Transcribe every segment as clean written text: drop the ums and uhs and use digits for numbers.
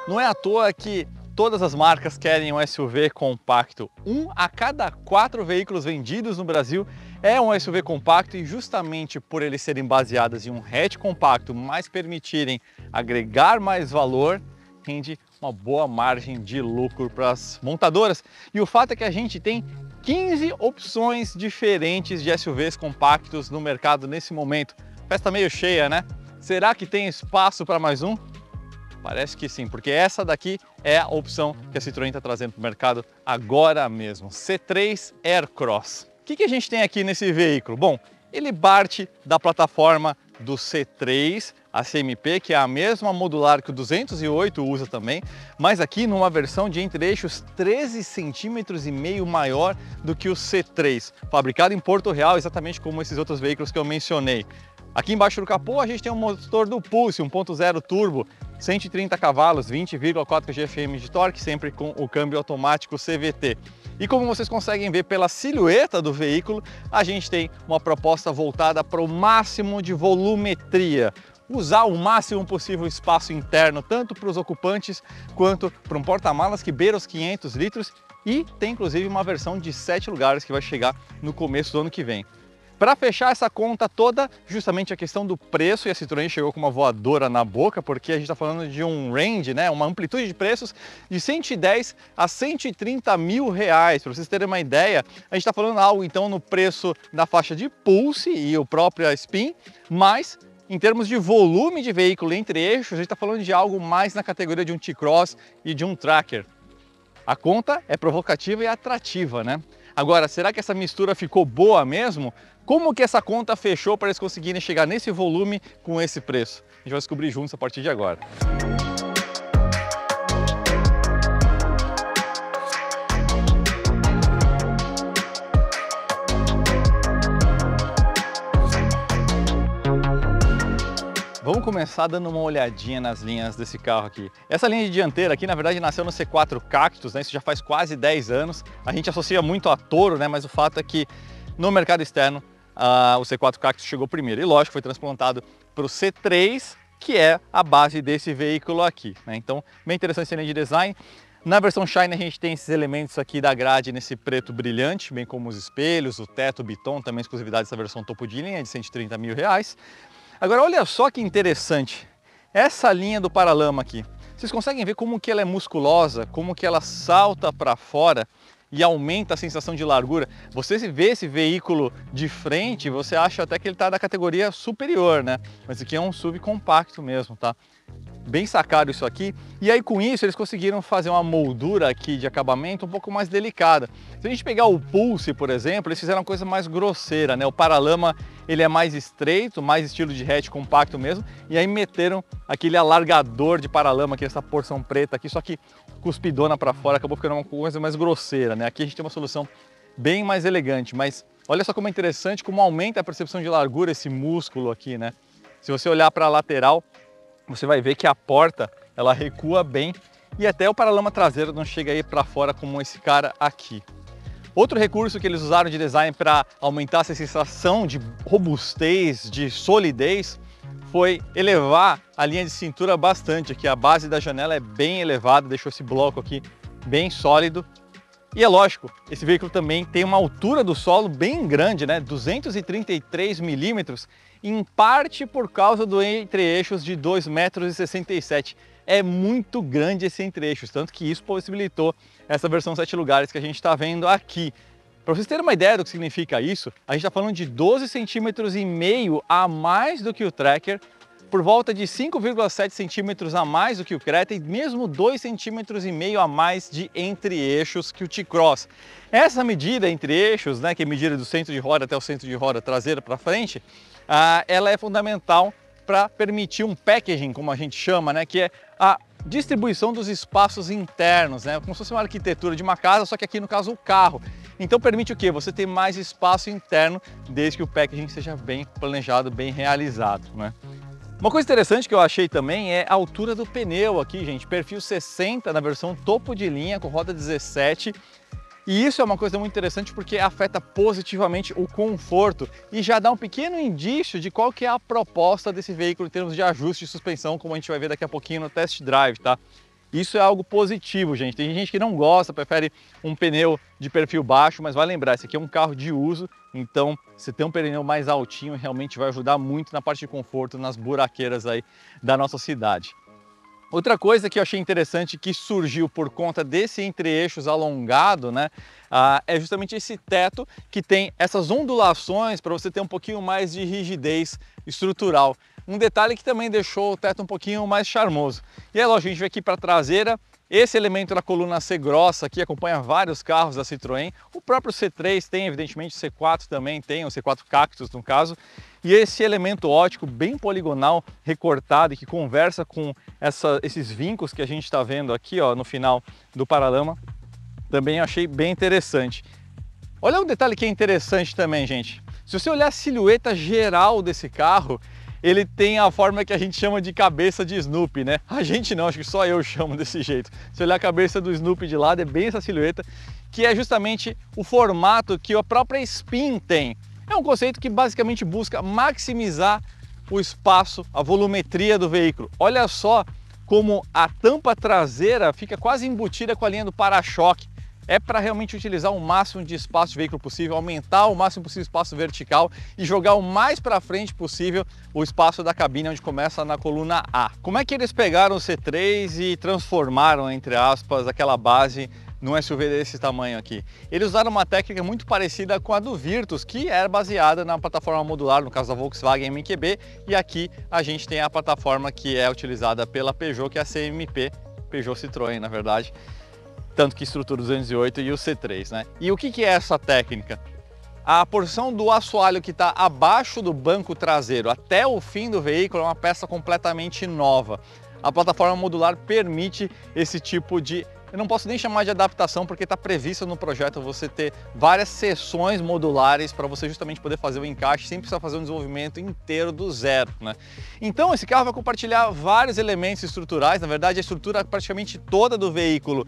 Não é à toa que todas as marcas querem um SUV compacto. Um a cada 4 veículos vendidos no Brasil é um SUV compacto e justamente por eles serem baseados em um hatch compacto, mas permitirem agregar mais valor, rende uma boa margem de lucro para as montadoras. E o fato é que a gente tem 15 opções diferentes de SUVs compactos no mercado nesse momento. Festa meio cheia, né? Será que tem espaço para mais um? Parece que sim, porque essa daqui é a opção que a Citroën está trazendo para o mercado agora mesmo, C3 Aircross. O que a gente tem aqui nesse veículo? Bom, ele parte da plataforma do C3, a CMP, que é a mesma modular que o 208 usa também, mas aqui numa versão de entre-eixos 13,5 centímetros maior do que o C3, fabricado em Porto Real, exatamente como esses outros veículos que eu mencionei. Aqui embaixo do capô a gente tem um motor do Pulse 1.0 turbo, 130 cavalos, 20,4 GFM de torque, sempre com o câmbio automático CVT. E como vocês conseguem ver pela silhueta do veículo, a gente tem uma proposta voltada para o máximo de volumetria. Usar o máximo possível espaço interno, tanto para os ocupantes quanto para um porta-malas que beira os 500 litros e tem inclusive uma versão de 7 lugares que vai chegar no começo do ano que vem. Para fechar essa conta toda, justamente a questão do preço, e a Citroën chegou com uma voadora na boca, porque a gente está falando de um range, né, uma amplitude de preços de 110 a 130 mil reais. Para vocês terem uma ideia, a gente está falando algo então no preço da faixa de Pulse e o próprio Spin, mas em termos de volume de veículo entre eixos, a gente está falando de algo mais na categoria de um T-Cross e de um Tracker. A conta é provocativa e atrativa, né? Agora, será que essa mistura ficou boa mesmo? Como que essa conta fechou para eles conseguirem chegar nesse volume com esse preço? A gente vai descobrir juntos a partir de agora. Vamos começar dando uma olhadinha nas linhas desse carro aqui. Essa linha de dianteira aqui, na verdade, nasceu no C4 Cactus, né? Isso já faz quase 10 anos. A gente associa muito a Toro, né? Mas o fato é que no mercado externo, o C4 Cactus chegou primeiro. E lógico, foi transplantado para o C3, que é a base desse veículo aqui, né? Então, bem interessante essa linha de design. Na versão Shine a gente tem esses elementos aqui da grade nesse preto brilhante, bem como os espelhos, o teto, o biton, também exclusividade dessa versão topo de linha de 130 mil reais. Agora olha só que interessante, essa linha do paralama aqui, vocês conseguem ver como que ela é musculosa, como que ela salta para fora e aumenta a sensação de largura. Você vê esse veículo de frente, você acha até que ele está da categoria superior, né? Mas isso aqui é um subcompacto mesmo, tá? Bem sacado isso aqui, e aí com isso eles conseguiram fazer uma moldura aqui de acabamento um pouco mais delicada. Se a gente pegar o Pulse, por exemplo, eles fizeram uma coisa mais grosseira, né? O paralama ele é mais estreito, mais estilo de hatch compacto mesmo, e aí meteram aquele alargador de paralama aqui, essa porção preta aqui, só que cuspidona para fora, acabou ficando uma coisa mais grosseira, né? Aqui a gente tem uma solução bem mais elegante, mas olha só como é interessante, como aumenta a percepção de largura esse músculo aqui, né? Se você olhar para a lateral, você vai ver que a porta ela recua bem e até o paralama traseiro não chega aí para fora como esse cara aqui. Outro recurso que eles usaram de design para aumentar essa sensação de robustez, de solidez, foi elevar a linha de cintura bastante aqui. A base da janela é bem elevada, deixou esse bloco aqui bem sólido. E é lógico, esse veículo também tem uma altura do solo bem grande, né? 233 milímetros, em parte por causa do entre-eixos de 2,67 m. É muito grande esse entre-eixos, tanto que isso possibilitou essa versão 7 lugares que a gente está vendo aqui. Para vocês terem uma ideia do que significa isso, a gente está falando de 12,5 centímetros a mais do que o Tracker, por volta de 5,7 centímetros a mais do que o Creta e mesmo 2,5 centímetros a mais de entre-eixos que o T-Cross. Essa medida entre eixos, né, que é a medida do centro de roda até o centro de roda traseira para frente, ela é fundamental para permitir um packaging, como a gente chama, né, que é a distribuição dos espaços internos, né, como se fosse uma arquitetura de uma casa, só que aqui no caso o carro. Então permite o quê? Você ter mais espaço interno, desde que o packaging seja bem planejado, bem realizado, né? Uma coisa interessante que eu achei também é a altura do pneu aqui, gente. Perfil 60 na versão topo de linha com roda 17. E isso é uma coisa muito interessante porque afeta positivamente o conforto e já dá um pequeno indício de qual que é a proposta desse veículo em termos de ajuste de suspensão, como a gente vai ver daqui a pouquinho no test drive, tá? Isso é algo positivo, gente. Tem gente que não gosta, prefere um pneu de perfil baixo, mas vai lembrar, esse aqui é um carro de uso, então você ter um pneu mais altinho realmente vai ajudar muito na parte de conforto, nas buraqueiras aí da nossa cidade. Outra coisa que eu achei interessante que surgiu por conta desse entre-eixos alongado, né, é justamente esse teto que tem essas ondulações para você ter um pouquinho mais de rigidez estrutural. Um detalhe que também deixou o teto um pouquinho mais charmoso. E é lógico, a gente vem aqui para a traseira, esse elemento da coluna C grossa aqui acompanha vários carros da Citroën, o próprio C3 tem, evidentemente, o C4 também tem, o C4 Cactus no caso, e esse elemento óptico bem poligonal, recortado e que conversa com esses vincos que a gente está vendo aqui ó, no final do paralama, também achei bem interessante. Olha um detalhe que é interessante também, gente. Se você olhar a silhueta geral desse carro, ele tem a forma que a gente chama de cabeça de Snoopy, né? A gente não, acho que só eu chamo desse jeito. Se olhar a cabeça do Snoopy de lado, é bem essa silhueta, que é justamente o formato que a própria Spin tem. É um conceito que basicamente busca maximizar o espaço, a volumetria do veículo. Olha só como a tampa traseira fica quase embutida com a linha do para-choque. É para realmente utilizar o máximo de espaço de veículo possível, aumentar o máximo possível o espaço vertical e jogar o mais para frente possível o espaço da cabine, onde começa na coluna A. Como é que eles pegaram o C3 e transformaram, entre aspas, aquela base num SUV desse tamanho aqui? Eles usaram uma técnica muito parecida com a do Virtus, que era baseada na plataforma modular, no caso da Volkswagen MQB, e aqui a gente tem a plataforma que é utilizada pela Peugeot, que é a CMP, Peugeot Citroën, na verdade. Tanto que estrutura o 208 e o C3, né? E o que é essa técnica? A porção do assoalho que está abaixo do banco traseiro até o fim do veículo é uma peça completamente nova. A plataforma modular permite esse tipo de... Eu não posso nem chamar de adaptação, porque está previsto no projeto você ter várias seções modulares para você justamente poder fazer o encaixe sem precisar fazer um desenvolvimento inteiro do zero, né? Então esse carro vai compartilhar vários elementos estruturais, na verdade a estrutura praticamente toda do veículo,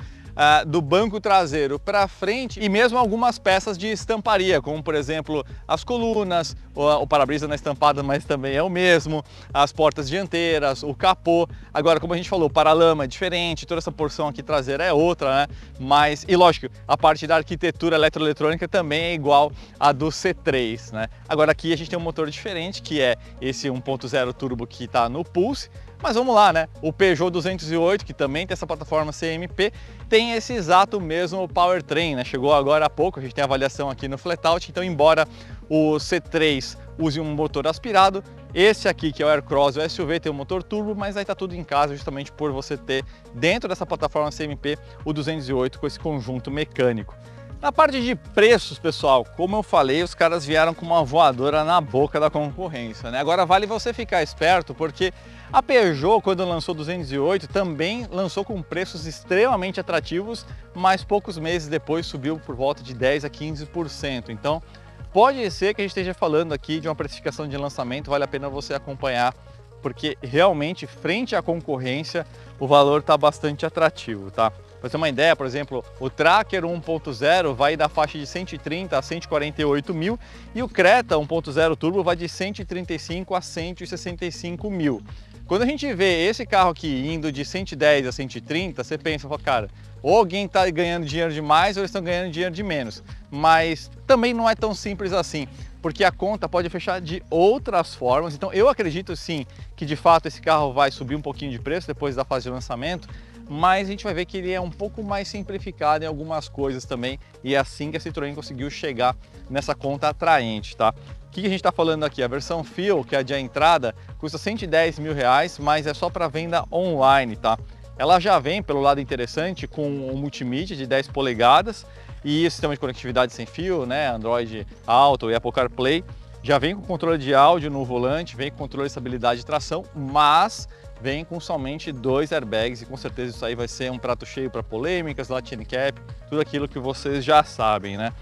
do banco traseiro para frente, e mesmo algumas peças de estamparia, como por exemplo as colunas, o para-brisa não é estampado, mas também é o mesmo, as portas dianteiras, o capô. Agora, como a gente falou, o paralama é diferente, toda essa porção aqui traseira é outra, né? Mas, e lógico, a parte da arquitetura eletroeletrônica também é igual à do C3, né? Agora aqui a gente tem um motor diferente, que é esse 1.0 turbo que está no Pulse. Mas vamos lá, né? O Peugeot 208, que também tem essa plataforma CMP, tem esse exato mesmo powertrain, né? Chegou agora há pouco, a gente tem a avaliação aqui no Flatout, então embora o C3 use um motor aspirado, esse aqui, que é o Aircross, o SUV, tem um motor turbo, mas aí tá tudo em casa justamente por você ter dentro dessa plataforma CMP o 208 com esse conjunto mecânico. Na parte de preços, pessoal, como eu falei, os caras vieram com uma voadora na boca da concorrência, né? Agora vale você ficar esperto, porque a Peugeot, quando lançou o 208, também lançou com preços extremamente atrativos, mas poucos meses depois subiu por volta de 10% a 15%. Então, pode ser que a gente esteja falando aqui de uma precificação de lançamento, vale a pena você acompanhar, porque realmente, frente à concorrência, o valor está bastante atrativo, tá? Para ter uma ideia, por exemplo, o Tracker 1.0 vai da faixa de 130 a 148 mil e o Creta 1.0 Turbo vai de 135 a 165 mil. Quando a gente vê esse carro aqui indo de 110 a 130, você pensa, cara, ou alguém está ganhando dinheiro demais ou eles estão ganhando dinheiro de menos. Mas também não é tão simples assim, porque a conta pode fechar de outras formas. Então eu acredito sim que de fato esse carro vai subir um pouquinho de preço depois da fase de lançamento, mas a gente vai ver que ele é um pouco mais simplificado em algumas coisas também, e é assim que a Citroën conseguiu chegar nessa conta atraente, tá? O que a gente está falando aqui? A versão Fuel, que é a de entrada, custa 110 mil reais, mas é só para venda online, tá? Ela já vem, pelo lado interessante, com um multimídia de 10 polegadas e sistema de conectividade sem fio, né? Android Auto e Apple CarPlay. Já vem com controle de áudio no volante, vem com controle de estabilidade de tração, mas vem com somente 2 airbags e com certeza isso aí vai ser um prato cheio para polêmicas, Latin Cap, tudo aquilo que vocês já sabem, né?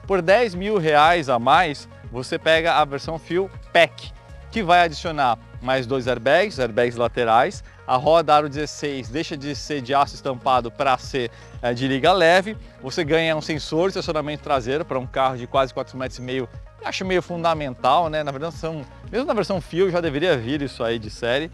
Por 10 mil reais a mais, você pega a versão Fuel Pack, que vai adicionar mais 2 airbags laterais, a roda aro 16 deixa de ser de aço estampado para ser de liga leve, você ganha um sensor de estacionamento traseiro para um carro de quase 4,5 metros, acho meio fundamental, né? Na verdade, mesmo na versão Fuel já deveria vir isso aí de série.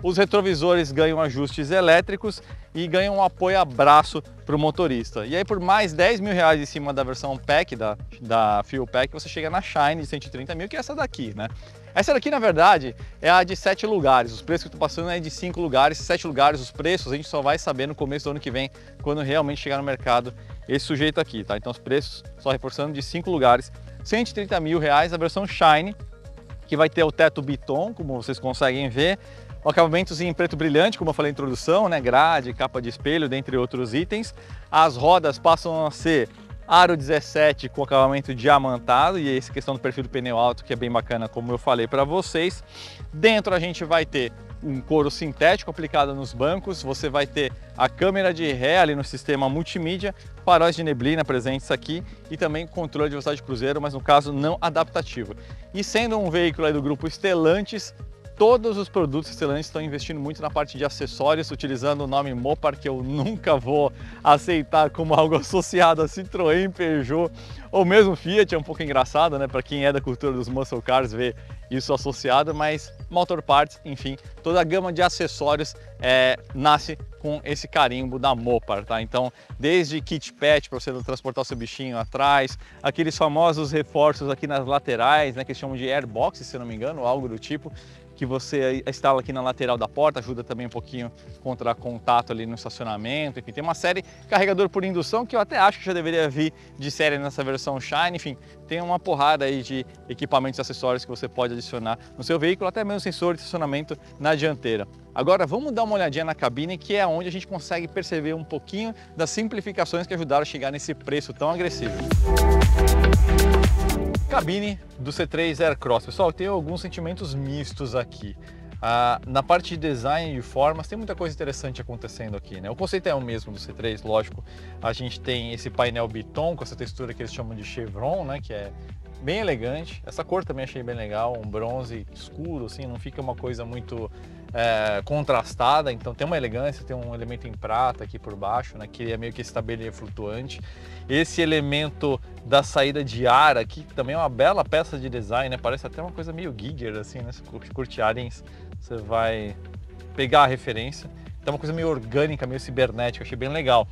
Os retrovisores ganham ajustes elétricos e ganham um apoio a braço para o motorista. E aí por mais 10 mil reais em cima da versão Pack, da Fuel Pack, você chega na Shine de 130 mil, que é essa daqui, né? Essa daqui, na verdade, é a de 7 lugares. Os preços que eu estou passando é de 5 lugares, 7 lugares. Os preços a gente só vai saber no começo do ano que vem, quando realmente chegar no mercado esse sujeito aqui, tá? Então os preços, só reforçando, de 5 lugares, 130 mil reais a versão Shine, que vai ter o teto Biton, como vocês conseguem ver, o acabamentozinho em preto brilhante, como eu falei na introdução, né? Grade, capa de espelho, dentre outros itens. As rodas passam a ser aro 17 com acabamento diamantado, e essa questão do perfil do pneu alto, que é bem bacana, como eu falei para vocês. Dentro a gente vai ter um couro sintético aplicado nos bancos, você vai ter a câmera de ré ali no sistema multimídia, faróis de neblina presentes aqui e também controle de velocidade de cruzeiro, mas no caso não adaptativo. E sendo um veículo aí do grupo Stellantis, todos os produtos Stellantis estão investindo muito na parte de acessórios, utilizando o nome Mopar, que eu nunca vou aceitar como algo associado a Citroën, Peugeot ou mesmo Fiat. É um pouco engraçado, né? Para quem é da cultura dos muscle cars ver isso associado, mas Motor Parts, enfim, toda a gama de acessórios nasce com esse carimbo da Mopar, tá? Então, desde kit pet para você transportar o seu bichinho atrás, aqueles famosos reforços aqui nas laterais, né? Que eles chamam de airbox, se eu não me engano, ou algo do tipo, que você instala aqui na lateral da porta, ajuda também um pouquinho contra contato ali no estacionamento. Enfim, tem uma série carregador por indução que eu até acho que já deveria vir de série nessa versão Shine. Enfim, tem uma porrada aí de equipamentos e acessórios que você pode adicionar no seu veículo, até mesmo sensor de estacionamento na dianteira. Agora vamos dar uma olhadinha na cabine, que é onde a gente consegue perceber um pouquinho das simplificações que ajudaram a chegar nesse preço tão agressivo. Cabine do C3 Aircross. Pessoal, tem alguns sentimentos mistos aqui. Na parte de design e de formas, tem muita coisa interessante acontecendo aqui, né? O conceito é o mesmo do C3, lógico. A gente tem esse painel Biton com essa textura que eles chamam de chevron, né? Que é bem elegante. Essa cor também achei bem legal, um bronze escuro, assim, não fica uma coisa muito contrastada. Então tem uma elegância, tem um elemento em prata aqui por baixo, né? Que é meio que esse tabelinho flutuante. Esse elemento da saída de ar aqui, que também é uma bela peça de design, né? Parece até uma coisa meio Giger, assim, né? Se curte aliens, você vai pegar a referência. Então é uma coisa meio orgânica, meio cibernética, achei bem legal.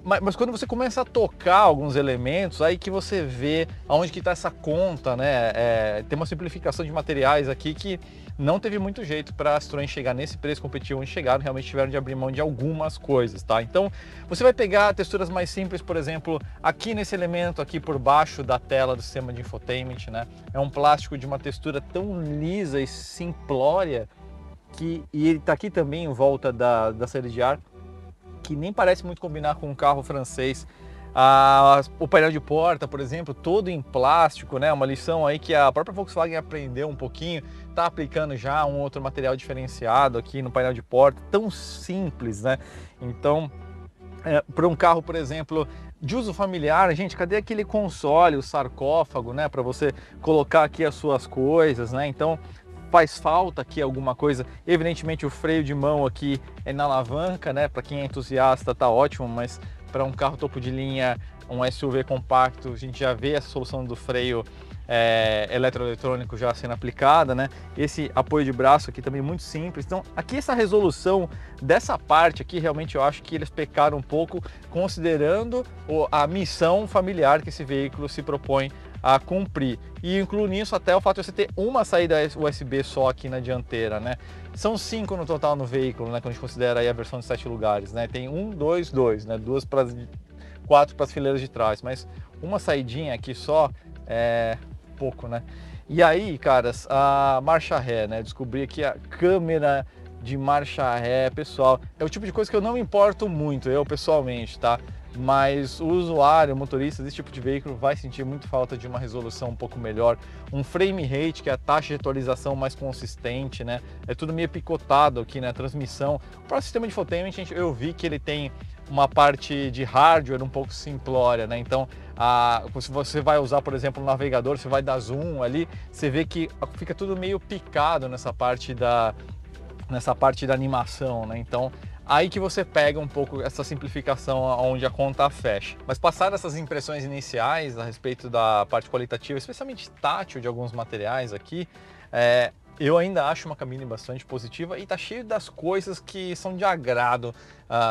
Mas quando você começa a tocar alguns elementos, aí que você vê aonde que está essa conta, né? Tem uma simplificação de materiais aqui que não teve muito jeito para a Citroën chegar nesse preço competitivo onde chegaram, realmente tiveram de abrir mão de algumas coisas, tá? Então você vai pegar texturas mais simples, por exemplo, aqui nesse elemento aqui por baixo da tela do sistema de infotainment, né? É um plástico de uma textura tão lisa e simplória e ele está aqui também em volta da saída de ar, que nem parece muito combinar com um carro francês. O painel de porta, por exemplo, todo em plástico, né? Uma lição aí que a própria Volkswagen aprendeu um pouquinho, está aplicando já um outro material diferenciado aqui no painel de porta, tão simples, né? Então, para um carro, por exemplo, de uso familiar, gente, cadê aquele console, o sarcófago, né? Para você colocar aqui as suas coisas, né? Então, faz falta aqui alguma coisa. Evidentemente o freio de mão aqui é na alavanca, né? Para quem é entusiasta tá ótimo, mas para um carro topo de linha, um SUV compacto, a gente já vê essa solução do freio eletroeletrônico já sendo aplicada, né? Esse apoio de braço aqui também muito simples. Então aqui essa resolução dessa parte aqui, realmente eu acho que eles pecaram um pouco, considerando a missão familiar que esse veículo se propõe a cumprir. E incluo nisso até o fato de você ter uma saída USB só aqui na dianteira, né? São 5 no total no veículo, né? Quando a gente considera aí a versão de 7 lugares, né? Tem 1, 2, 2, né? 4 para as fileiras de trás, mas uma saidinha aqui só é pouco, né? E aí, caras, a marcha ré, né? Descobri aqui a câmera de marcha ré, pessoal. É o tipo de coisa que eu não me importo muito, eu pessoalmente, tá? Mas o usuário, o motorista desse tipo de veículo vai sentir muito falta de uma resolução um pouco melhor, um frame rate, que é a taxa de atualização mais consistente, né? É tudo meio picotado aqui na transmissão. O próprio sistema de infotainment, eu vi que ele tem uma parte de hardware um pouco simplória, né? Então, se você vai usar, por exemplo, o navegador, você vai dar zoom ali, você vê que fica tudo meio picado nessa parte da animação, né? Então, aí que você pega um pouco essa simplificação onde a conta fecha. Mas passadas essas impressões iniciais a respeito da parte qualitativa, especialmente tátil de alguns materiais aqui, Eu ainda acho uma cabine bastante positiva e está cheio das coisas que são de agrado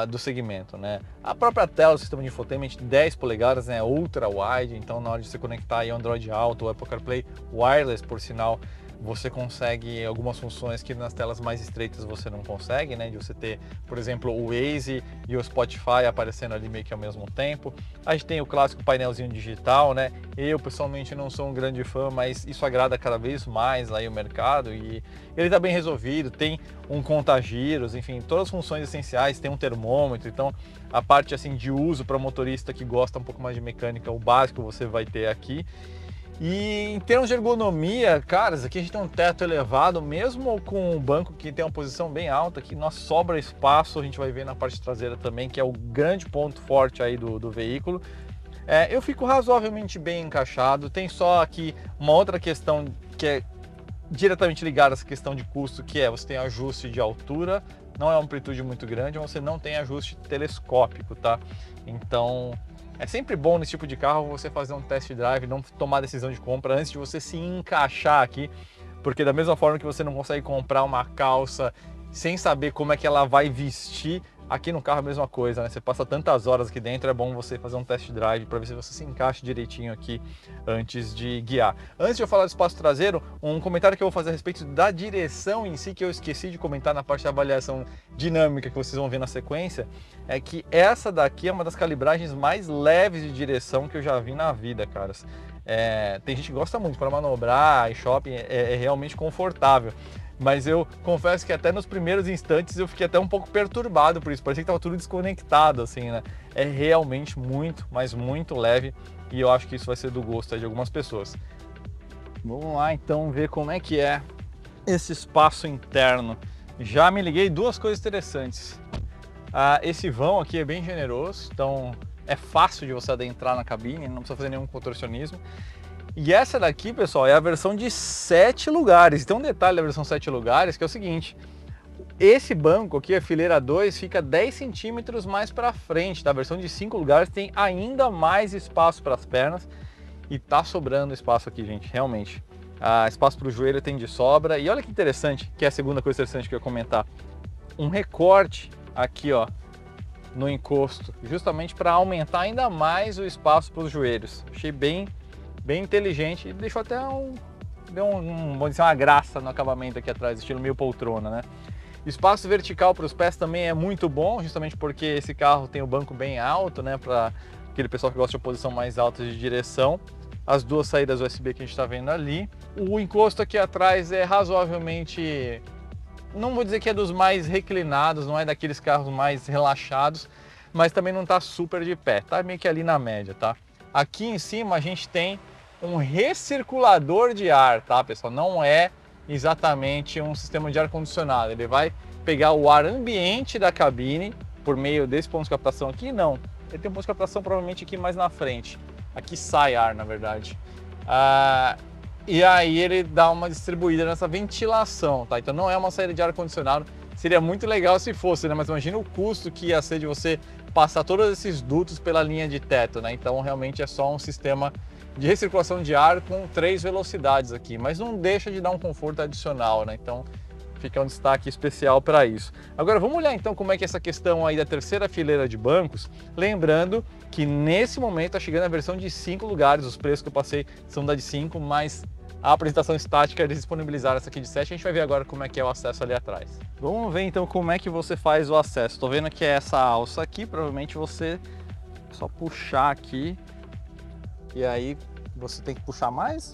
do segmento, né? A própria tela do sistema de infotainment 10 polegadas, né, ultra wide, então na hora de você conectar aí Android Auto ou Apple CarPlay wireless, por sinal, você consegue algumas funções que nas telas mais estreitas você não consegue, né? De você ter, por exemplo, o Waze e o Spotify aparecendo ali meio que ao mesmo tempo. A gente tem o clássico painelzinho digital, né? Eu pessoalmente não sou um grande fã, mas isso agrada cada vez mais aí o mercado e ele está bem resolvido. Tem um conta-giros, enfim, todas as funções essenciais, tem um termômetro, então a parte assim de uso para motorista que gosta um pouco mais de mecânica, o básico você vai ter aqui. E em termos de ergonomia, cara, aqui a gente tem um teto elevado, mesmo com o banco que tem uma posição bem alta, que nós sobra espaço, a gente vai ver na parte traseira também, que é o grande ponto forte aí do veículo. Eu fico razoavelmente bem encaixado, tem só aqui uma outra questão que é diretamente ligada a essa questão de custo, que é você tem ajuste de altura, não é uma amplitude muito grande, mas você não tem ajuste telescópico, tá? Então é sempre bom nesse tipo de carro você fazer um test drive, não tomar decisão de compra antes de você se encaixar aqui, porque da mesma forma que você não consegue comprar uma calça sem saber como é que ela vai vestir, aqui no carro é a mesma coisa, né? Você passa tantas horas aqui dentro, é bom você fazer um test drive para ver se você se encaixa direitinho aqui antes de guiar. Antes de eu falar do espaço traseiro, um comentário que eu vou fazer a respeito da direção em si, que eu esqueci de comentar na parte da avaliação dinâmica que vocês vão ver na sequência, é que essa daqui é uma das calibragens mais leves de direção que eu já vi na vida, caras. Tem gente que gosta muito para manobrar em shopping, é realmente confortável. Mas eu confesso que até nos primeiros instantes eu fiquei até um pouco perturbado por isso, parecia que estava tudo desconectado, assim, né? É realmente muito, mas muito leve e eu acho que isso vai ser do gosto de algumas pessoas. Vamos lá então ver como é que é esse espaço interno. Já me liguei duas coisas interessantes. Esse vão aqui é bem generoso, então é fácil de você adentrar na cabine, não precisa fazer nenhum contorcionismo. E essa daqui, pessoal, é a versão de 7 lugares. E tem um detalhe da versão 7 lugares que é o seguinte: esse banco aqui, a fileira 2, fica 10 centímetros mais para frente. Da versão de 5 lugares tem ainda mais espaço para as pernas e tá sobrando espaço aqui, gente, realmente. Espaço para o joelho tem de sobra. E olha que interessante, que é a segunda coisa interessante que eu ia comentar. Um recorte aqui, ó, no encosto, justamente para aumentar ainda mais o espaço para os joelhos. Achei bem inteligente e deixou até vamos dizer, uma graça no acabamento aqui atrás, estilo meio poltrona, né? Espaço vertical para os pés também é muito bom, justamente porque esse carro tem o banco bem alto, né? Para aquele pessoal que gosta de posição mais alta de direção. As duas saídas USB que a gente está vendo ali. O encosto aqui atrás é razoavelmente, não vou dizer que é dos mais reclinados, não é daqueles carros mais relaxados, mas também não está super de pé, tá meio que ali na média, tá? Aqui em cima a gente tem um recirculador de ar, tá, pessoal? Não é exatamente um sistema de ar-condicionado. Ele vai pegar o ar ambiente da cabine por meio desse ponto de captação aqui, não. Ele tem um ponto de captação provavelmente aqui mais na frente. Aqui sai ar, na verdade. E aí ele dá uma distribuída nessa ventilação, tá? Então não é uma saída de ar-condicionado. Seria muito legal se fosse, né? Mas imagina o custo que ia ser de você passar todos esses dutos pela linha de teto, né? Então realmente é só um sistema de recirculação de ar com 3 velocidades aqui, mas não deixa de dar um conforto adicional, né? Então fica um destaque especial para isso. Agora vamos olhar então como é que é essa questão aí da terceira fileira de bancos, lembrando que nesse momento está chegando a versão de 5 lugares, os preços que eu passei são da de 5, mas a apresentação estática eles disponibilizaram essa aqui de 7, a gente vai ver agora como é que é o acesso ali atrás. Vamos ver então como é que você faz o acesso. Estou vendo que é essa alça aqui, provavelmente você só puxar aqui e aí você tem que puxar mais.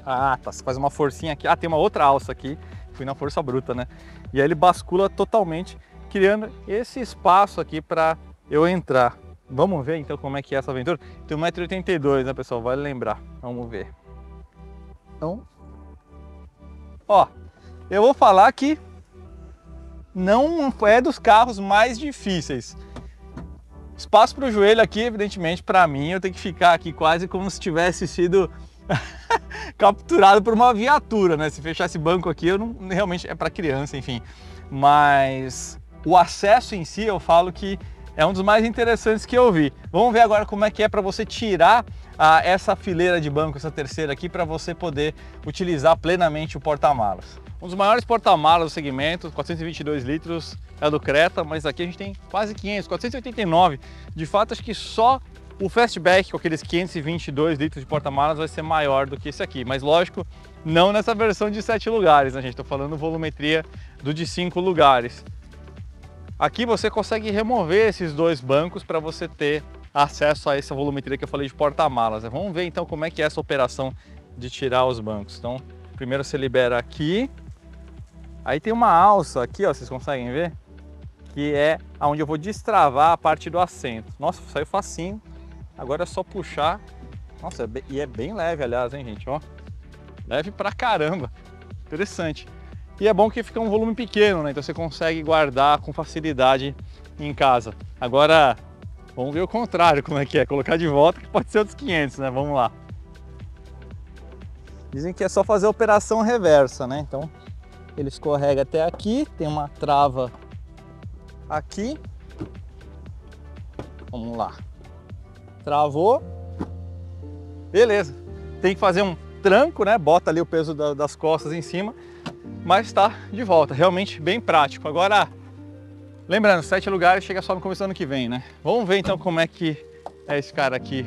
Tá, você faz uma forcinha aqui. Tem uma outra alça aqui, fui na força bruta, né? E aí ele bascula totalmente, criando esse espaço aqui para eu entrar. Vamos ver então como é que é essa aventura. Tem 1,82 m, né, pessoal? Vale lembrar. Vamos ver. Então, ó, eu vou falar que não é dos carros mais difíceis. Espaço para o joelho aqui, evidentemente, para mim, eu tenho que ficar aqui quase como se tivesse sido capturado por uma viatura, né? Se fechar esse banco aqui, eu não, realmente é para criança, enfim. Mas o acesso em si, eu falo que é um dos mais interessantes que eu vi. Vamos ver agora como é que é para você tirar essa fileira de banco, essa terceira aqui, para você poder utilizar plenamente o porta-malas. Um dos maiores porta-malas do segmento, 422 litros, é do Creta, mas aqui a gente tem quase 500, 489. De fato, acho que só o Fastback, com aqueles 522 litros de porta-malas, vai ser maior do que esse aqui. Mas lógico, não nessa versão de 7 lugares, né, gente? Estou falando volumetria do de 5 lugares. Aqui você consegue remover esses dois bancos para você ter acesso a essa volumetria que eu falei de porta-malas, né? Vamos ver então como é que é essa operação de tirar os bancos. Então, primeiro você libera aqui. Aí tem uma alça aqui, ó, vocês conseguem ver? Que é onde eu vou destravar a parte do assento. Nossa, saiu facinho. Agora é só puxar. Nossa, e é bem leve, aliás, hein, gente? Ó, leve pra caramba. Interessante. E é bom que fica um volume pequeno, né? Então você consegue guardar com facilidade em casa. Agora, vamos ver o contrário, como é que é. Colocar de volta, que pode ser outros 500, né? Vamos lá. Dizem que é só fazer a operação reversa, né? Então, ele escorrega até aqui, tem uma trava aqui. Vamos lá. Travou. Beleza. Tem que fazer um tranco, né? Bota ali o peso das costas em cima, mas está de volta. Realmente bem prático. Agora, lembrando, 7 lugares chega só no começo do ano que vem, né? Vamos ver então como é que é esse cara aqui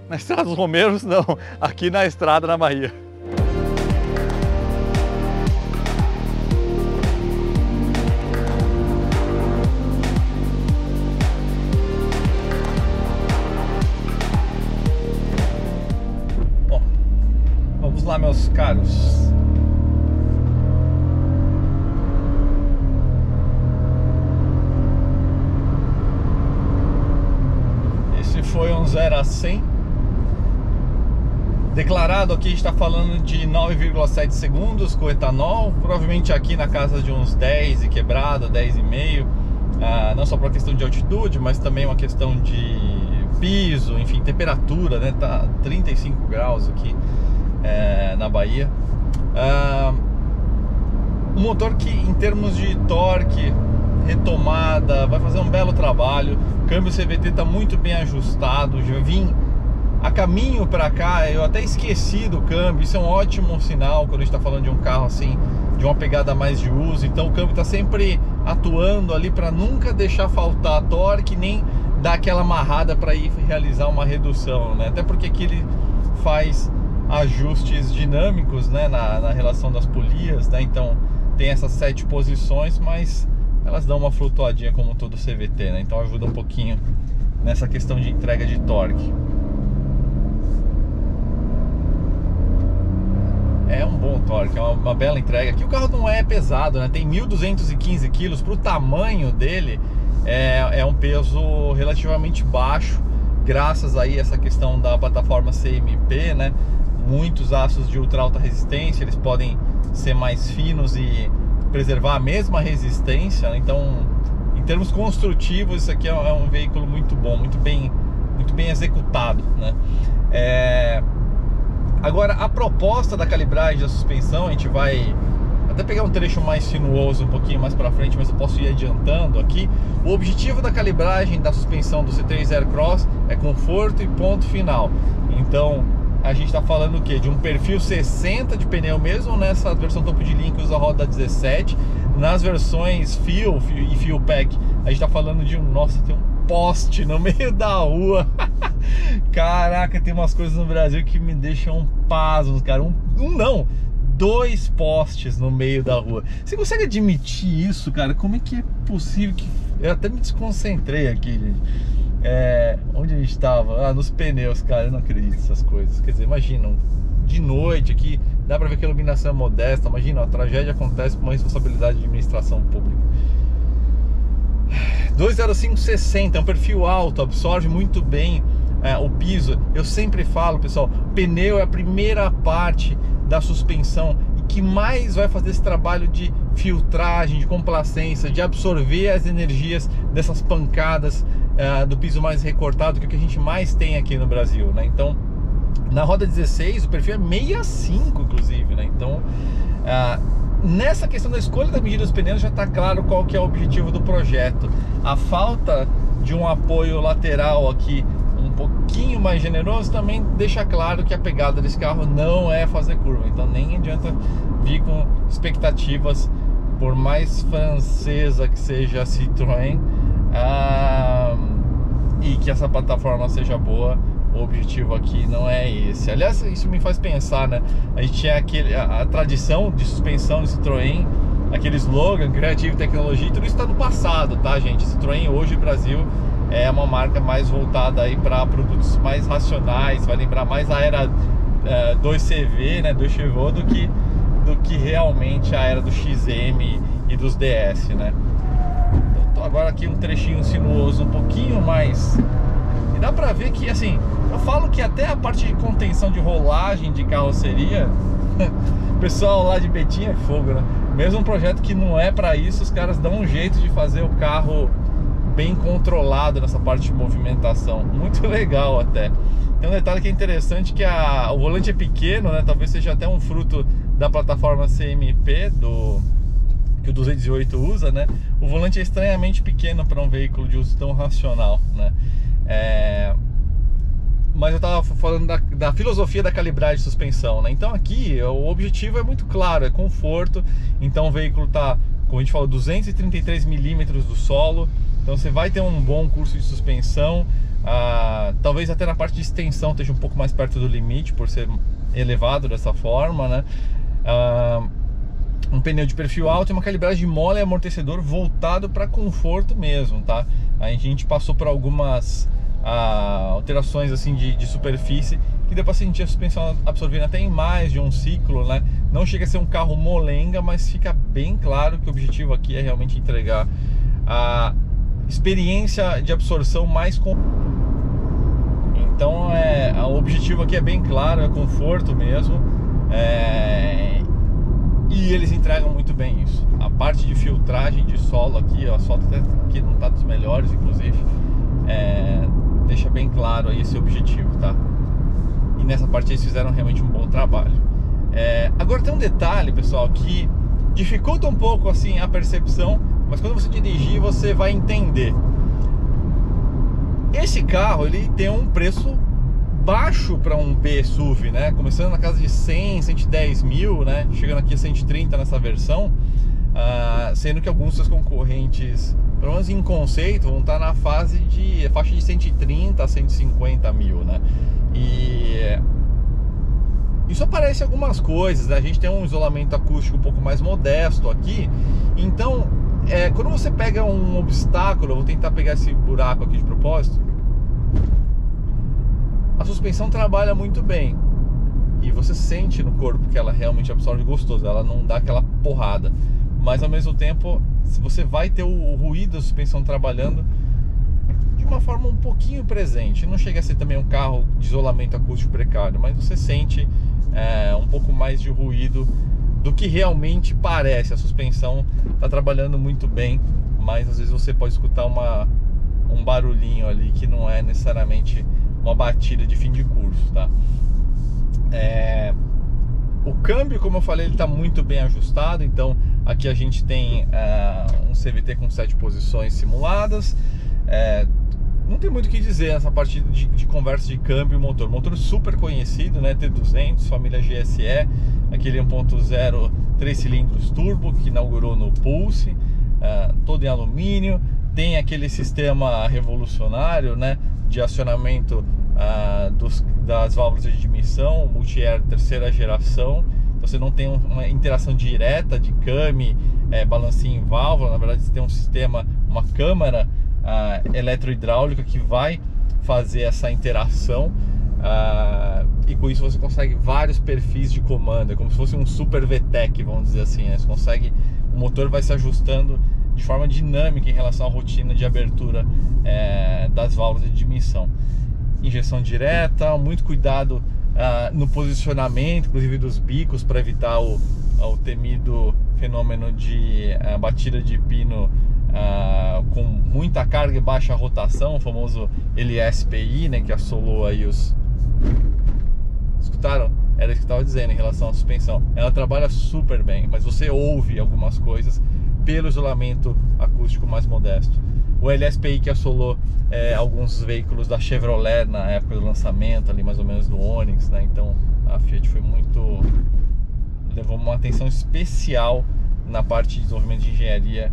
na Estrada dos Romeiros, não, aqui na estrada na Bahia. Lá, meus caros. Esse foi um 0 a 100. Declarado aqui está falando de 9,7 segundos com etanol. Provavelmente aqui na casa de uns 10 e quebrado, 10,5. Não só por uma questão de altitude, mas também uma questão de piso, enfim, temperatura, né? Tá 35 graus aqui na Bahia. Um motor que em termos de torque, retomada, vai fazer um belo trabalho. O câmbio CVT está muito bem ajustado. Já vim a caminho para cá, eu até esqueci do câmbio. Isso é um ótimo sinal quando a gente está falando de um carro assim, de uma pegada mais de uso. Então o câmbio está sempre atuando ali para nunca deixar faltar torque, nem dar aquela amarrada para ir realizar uma redução, né? Até porque aqui ele faz ajustes dinâmicos, né, na relação das polias, né? Então tem essas 7 posições, mas elas dão uma flutuadinha como todo CVT, né? Então ajuda um pouquinho nessa questão de entrega de torque. É um bom torque, é uma bela entrega. Aqui o carro não é pesado, né? Tem 1.215 kg, para o tamanho dele é um peso relativamente baixo, graças aí a essa questão da plataforma CMP, né? Muitos aços de ultra alta resistência, eles podem ser mais finos e preservar a mesma resistência, né? Então, em termos construtivos, isso aqui é um veículo muito bom, muito bem executado, né? Agora, a proposta da calibragem da suspensão, a gente vai até pegar um trecho mais sinuoso um pouquinho mais para frente, mas eu posso ir adiantando aqui. O objetivo da calibragem da suspensão do C3 Aircross é conforto e ponto final. Então, a gente está falando o quê? De um perfil 60 de pneu mesmo, nessa versão topo de linha que usa a roda 17. Nas versões Fuel e Fuel Pack, a gente está falando de nossa, tem um poste no meio da rua. Caraca, tem umas coisas no Brasil que me deixam pasmos, cara. Não, 2 postes no meio da rua. Você consegue admitir isso, cara? Como é que é possível que... Eu até me desconcentrei aqui, gente. Onde a gente estava? Nos pneus, cara, eu não acredito nessas coisas. Quer dizer, imagina, de noite aqui, dá pra ver que a iluminação é modesta. Imagina, a tragédia acontece por uma responsabilidade de administração pública. 205/60, é um perfil alto, absorve muito bem o piso. Eu sempre falo, pessoal, pneu é a primeira parte da suspensão e que mais vai fazer esse trabalho de filtragem, de complacência, de absorver as energias dessas pancadas do piso mais recortado, que é o que a gente mais tem aqui no Brasil, né? Então, na roda 16 o perfil é 65, inclusive, né? Então, nessa questão da escolha da medida dos pneus já está claro qual que é o objetivo do projeto. A falta de um apoio lateral aqui um pouquinho mais generoso também deixa claro que a pegada desse carro não é fazer curva. Então nem adianta vi com expectativas, por mais francesa que seja a Citroën, e que essa plataforma seja boa. O objetivo aqui não é esse. Aliás, isso me faz pensar, né? A gente tinha a tradição de suspensão de Citroën, aquele slogan, Creative Technology, tudo isso está no passado, tá, gente? Citroën hoje no Brasil é uma marca mais voltada aí para produtos mais racionais, vai lembrar mais a era 2CV, né, do Chevrolet, do que realmente a era do XM e dos DS, né? Então, agora aqui um trechinho sinuoso um pouquinho mais, e dá pra ver que, assim, eu falo que até a parte de contenção de rolagem de carroceria, o pessoal lá de Betim é fogo, né? Mesmo um projeto que não é pra isso, os caras dão um jeito de fazer o carro bem controlado nessa parte de movimentação, muito legal até. Tem um detalhe que é interessante, que o volante é pequeno, né? Talvez seja até um fruto da plataforma CMP que o 208 usa, né? O volante é estranhamente pequeno para um veículo de uso tão racional, né? Mas eu estava falando da filosofia da calibragem de suspensão, né? Então aqui o objetivo é muito claro, é conforto. Então o veículo está, como a gente falou, 233 milímetros do solo. Então você vai ter um bom curso de suspensão. Talvez até na parte de extensão esteja um pouco mais perto do limite, por ser elevado dessa forma, né? Um pneu de perfil alto e uma calibragem mole e amortecedor voltado para conforto mesmo, tá? A gente passou por algumas alterações assim de superfície, que deu para sentir a suspensão absorvendo até em mais de um ciclo, né? Não chega a ser um carro molenga, mas fica bem claro que o objetivo aqui é realmente entregar a experiência de absorção mais então o objetivo aqui é bem claro, é conforto mesmo, e eles entregam muito bem isso. A parte de filtragem de solo aqui, o asfalto até aqui não está dos melhores, inclusive, deixa bem claro aí esse objetivo, tá? E nessa parte eles fizeram realmente um bom trabalho. Agora tem um detalhe, pessoal, que dificulta um pouco assim a percepção, mas quando você dirigir você vai entender. Esse carro ele tem um preço baixo para um B SUV, né? Começando na casa de 100, 110 mil, né? Chegando aqui a 130 nessa versão, sendo que alguns dos seus concorrentes, pelo menos em conceito, vão estar na faixa de 130 a 150 mil, né? E isso aparece algumas coisas, né? A gente tem um isolamento acústico um pouco mais modesto aqui, então quando você pega um obstáculo, eu vou tentar pegar esse buraco aqui de propósito, a suspensão trabalha muito bem e você sente no corpo que ela realmente absorve gostoso, ela não dá aquela porrada, mas ao mesmo tempo você vai ter o ruído da suspensão trabalhando de uma forma um pouquinho presente. Não chega a ser também um carro de isolamento acústico precário, mas você sente um pouco mais de ruído do que realmente parece. A suspensão está trabalhando muito bem, mas às vezes você pode escutar um barulhinho ali que não é necessariamente uma batida de fim de curso, tá? O câmbio, como eu falei, ele está muito bem ajustado. Então aqui a gente tem um CVT com 7 posições simuladas. Não tem muito o que dizer nessa parte de conversa de câmbio e motor super conhecido, né? T200, família GSE, aquele 1.0 3 cilindros turbo que inaugurou no Pulse, todo em alumínio. Tem aquele sistema revolucionário, né, de acionamento das válvulas de admissão, multi-air terceira geração. Então você não tem uma interação direta de came, balancinho em válvula. Na verdade você tem um sistema, uma câmara eletrohidráulica que vai fazer essa interação, e com isso você consegue vários perfis de comando. É como se fosse um super VTEC, vamos dizer assim, né? Você consegue, o motor vai se ajustando de forma dinâmica em relação à rotina de abertura das válvulas de admissão. Injeção direta, muito cuidado no posicionamento, inclusive dos bicos, para evitar o temido fenômeno de batida de pino com muita carga e baixa rotação, o famoso LSPI, né, que assolou aí os... Escutaram? Era isso que eu estava dizendo em relação à suspensão. Ela trabalha super bem, mas você ouve algumas coisas pelo isolamento acústico mais modesto. O LSPI que assolou alguns veículos da Chevrolet na época do lançamento, ali mais ou menos do Onix, né? Então a Fiat foi muito levou uma atenção especial na parte de desenvolvimento de engenharia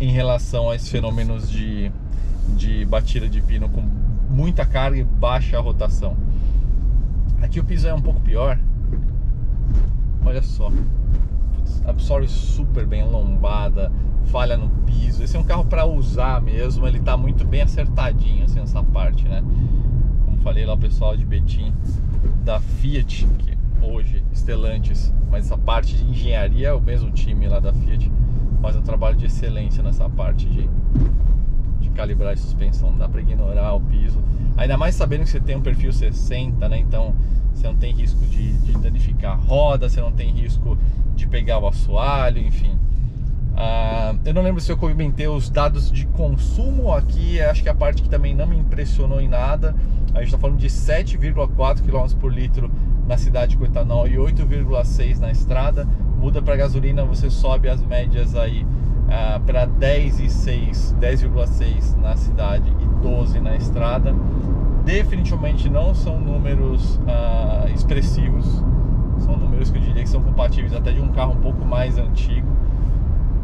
em relação a esses fenômenos de batida de pino com muita carga e baixa rotação. Aqui o piso é um pouco pior. Olha só, absorve super bem a lombada, falha no piso. Esse é um carro para usar mesmo, ele tá muito bem acertadinho assim nessa parte, né? Como falei lá, o pessoal de Betim da Fiat, que hoje Stellantis, mas essa parte de engenharia é o mesmo time lá da Fiat, faz um trabalho de excelência nessa parte de calibrar a suspensão. Não dá para ignorar o piso, ainda mais sabendo que você tem um perfil 60, né? Então você não tem risco de danificar a roda, você não tem risco de pegar o assoalho, enfim. Eu não lembro se eu comentei os dados de consumo aqui, acho que a parte que também não me impressionou em nada. A gente está falando de 7,4 km por litro na cidade com etanol e 8,6 na estrada. Muda para gasolina, você sobe as médias aí para 10,6 na cidade e 12 na estrada. Definitivamente não são números expressivos, são números que eu diria que são compatíveis até de um carro um pouco mais antigo.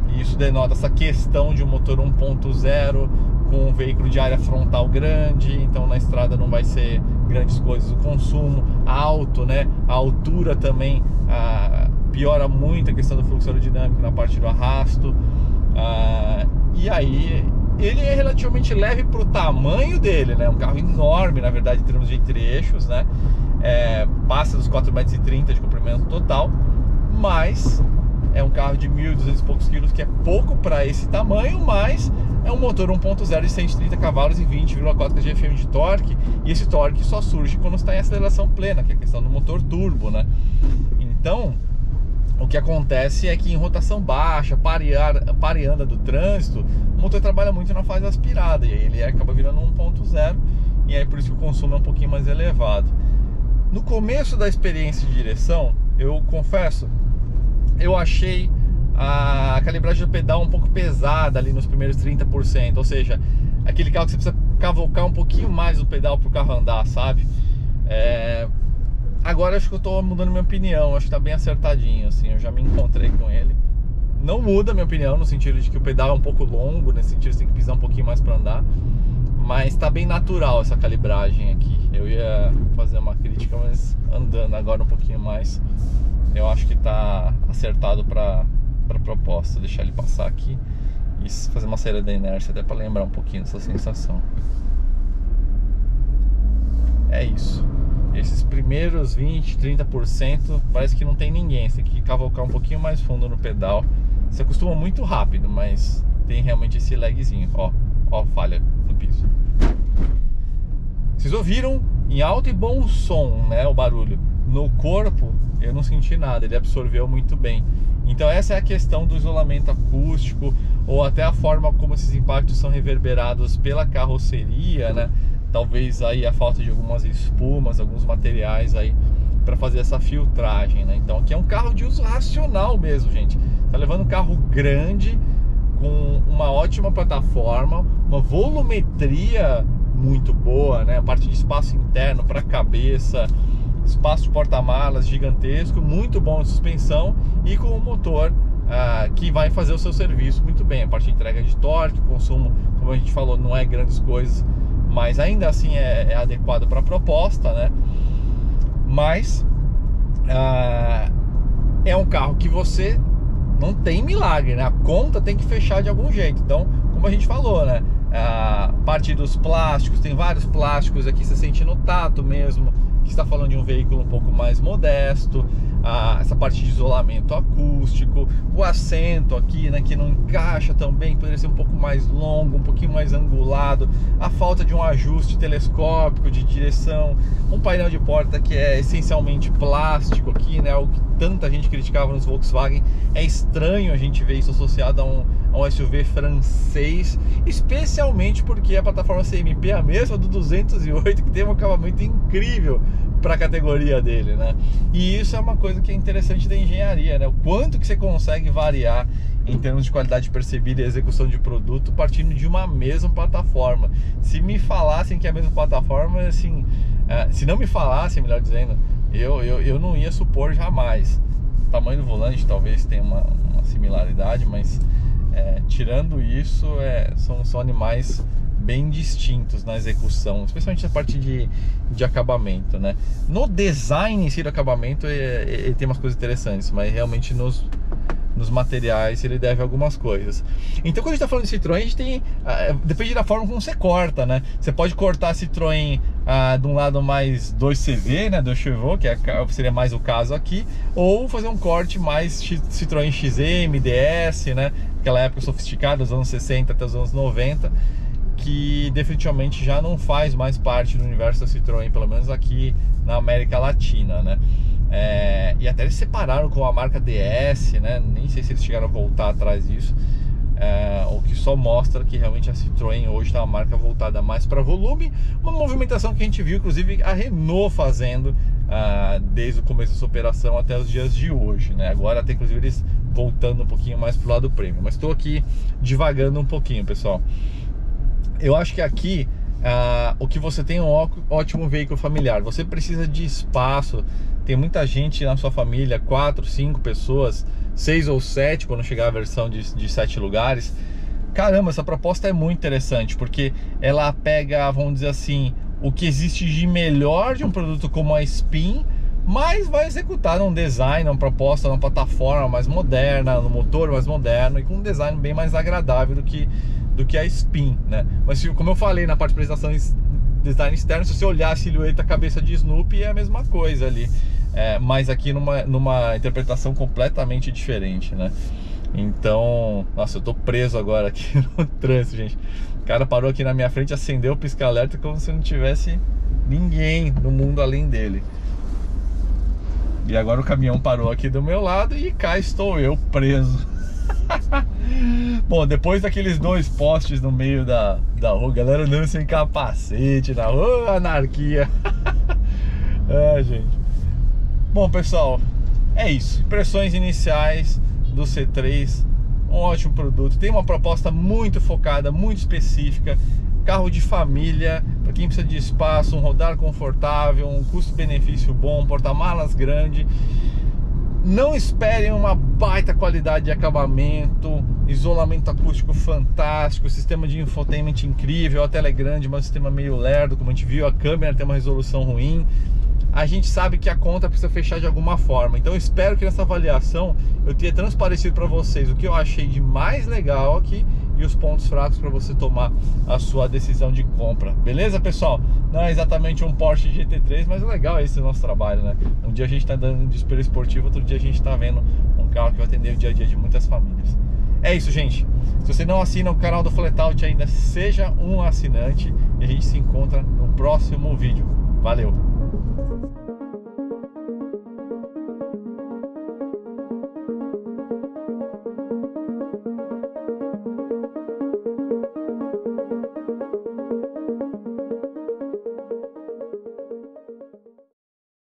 E isso denota essa questão de um motor 1.0 com um veículo de área frontal grande, então na estrada não vai ser grandes coisas. O consumo alto, né? A altura também piora muito a questão do fluxo aerodinâmico na parte do arrasto. E aí ele é relativamente leve para o tamanho dele, né? Um carro enorme, na verdade, em termos de entre-eixos, né? Passa dos 4,30 m de comprimento total, mas é um carro de 1.200 e poucos quilos, que é pouco para esse tamanho, mas é um motor 1.0 de 130 cavalos e 20,4 kgfm de torque, e esse torque só surge quando está em aceleração plena, que é a questão do motor turbo, né? Então, o que acontece é que em rotação baixa, pareanda do trânsito, o motor trabalha muito na fase aspirada, e aí ele acaba virando 1.0, e aí por isso que o consumo é um pouquinho mais elevado. No começo da experiência de direção, eu confesso, eu achei a calibragem do pedal um pouco pesada ali nos primeiros 30%, ou seja, aquele carro que você precisa cavocar um pouquinho mais o pedal para o carro andar, sabe? Agora acho que eu estou mudando minha opinião, acho que está bem acertadinho, assim, eu já me encontrei com ele. Não muda a minha opinião no sentido de que o pedal é um pouco longo, nesse sentido você tem que pisar um pouquinho mais para andar, mas está bem natural essa calibragem aqui. Eu ia fazer uma crítica, mas andando agora um pouquinho mais, eu acho que está acertado para a proposta. Deixar ele passar aqui e fazer uma saída da inércia, até para lembrar um pouquinho dessa sensação. É isso. Esses primeiros 20, 30% parece que não tem ninguém. Você tem que cavocar um pouquinho mais fundo no pedal. Você acostuma muito rápido, mas tem realmente esse lagzinho. Ó a falha do piso. Vocês ouviram em alto e bom som, né, o barulho. No corpo eu não senti nada, ele absorveu muito bem. Então essa é a questão do isolamento acústico, ou até a forma como esses impactos são reverberados pela carroceria, né? Talvez aí a falta de algumas espumas, alguns materiais aí para fazer essa filtragem, né? Então aqui é um carro de uso racional mesmo, gente. Tá levando um carro grande com uma ótima plataforma, uma volumetria muito boa, né? A parte de espaço interno para cabeça, espaço de porta-malas gigantesco, muito bom de suspensão e com um motor que vai fazer o seu serviço muito bem. A parte de entrega de torque, consumo, como a gente falou, não é grandes coisas, mas ainda assim é adequado para a proposta, né? Mas é um carro que você não tem milagre, né? A conta tem que fechar de algum jeito. Então, como a gente falou, né? A parte dos plásticos, tem vários plásticos aqui, você sente no tato mesmo que está falando de um veículo um pouco mais modesto. Essa parte de isolamento acústico, o assento aqui, né, que não encaixa tão bem, poderia ser um pouco mais longo, um pouquinho mais angulado, a falta de um ajuste telescópico de direção, um painel de porta que é essencialmente plástico aqui, né, algo que tanta gente criticava nos Volkswagen. É estranho a gente ver isso associado a um SUV francês, especialmente porque a plataforma CMP é a mesma do 208, que tem um acabamento incrível para a categoria dele, né? E isso é uma coisa que é interessante da engenharia, né? O quanto que você consegue variar em termos de qualidade percebida e execução de produto partindo de uma mesma plataforma. Se me falassem que é a mesma plataforma, assim, Se não me falasse, melhor dizendo, eu não ia supor jamais. O tamanho do volante talvez tenha uma similaridade, mas tirando isso, são animais bem distintos na execução, especialmente na parte de acabamento, né? No design em si do acabamento, ele tem umas coisas interessantes, mas realmente nos materiais ele deve algumas coisas. Então, quando a gente está falando de Citroën, a gente tem depende da forma como você corta, né? Você pode cortar a Citroën de um lado mais 2CV, né, do Chevaux, que seria mais o caso aqui, ou fazer um corte mais Citroën XM, DS, né? Aquela época sofisticada, dos anos 60 até os anos 90, que definitivamente já não faz mais parte do universo da Citroën, pelo menos aqui na América Latina, né? E até eles separaram com a marca DS, né? Nem sei se eles chegaram a voltar atrás disso, o que só mostra que realmente a Citroën hoje está uma marca voltada mais para volume, uma movimentação que a gente viu inclusive a Renault fazendo desde o começo da sua operação até os dias de hoje, né? Agora até inclusive eles voltando um pouquinho mais pro lado premium, mas estou aqui divagando um pouquinho, pessoal. Eu acho que aqui o que você tem é um ótimo veículo familiar. Você precisa de espaço. Tem muita gente na sua família, 4, 5 pessoas, 6 ou 7 quando chegar a versão de 7 lugares. Caramba, essa proposta é muito interessante, porque ela pega, vamos dizer assim, o que existe de melhor de um produto como a Spin, mas vai executar num design, numa proposta, numa plataforma mais moderna, no motor mais moderno e com um design bem mais agradável do que a Spin, né? Mas como eu falei na parte de apresentação design externo, se você olhar a silhueta, a cabeça de Snoopy é a mesma coisa ali, mas aqui numa interpretação completamente diferente, né? Então, nossa, eu tô preso agora aqui no trânsito, gente. O cara parou aqui na minha frente, acendeu o pisca-alerta como se não tivesse ninguém no mundo além dele. E agora o caminhão parou aqui do meu lado e cá estou eu preso. Bom, depois daqueles 2 postes no meio da rua, galera andando sem capacete na rua, anarquia. Gente. Bom, pessoal, é isso. Impressões iniciais do C3, um ótimo produto. Tem uma proposta muito focada, muito específica. Carro de família, para quem precisa de espaço, um rodar confortável, um custo-benefício bom, um porta-malas grande. Não esperem uma baita qualidade de acabamento, isolamento acústico fantástico, sistema de infotainment incrível, a tela é grande, mas o sistema meio lerdo, como a gente viu, a câmera tem uma resolução ruim. A gente sabe que a conta precisa fechar de alguma forma, então eu espero que nessa avaliação eu tenha transparecido para vocês o que eu achei de mais legal aqui e os pontos fracos para você tomar a sua decisão de compra. Beleza, pessoal? Não é exatamente um Porsche GT3, mas o legal é esse nosso trabalho, né? Um dia a gente está andando de super esportivo, outro dia a gente está vendo um carro que vai atender o dia a dia de muitas famílias. É isso, gente. Se você não assina o canal do Flatout ainda, seja um assinante e a gente se encontra no próximo vídeo. Valeu!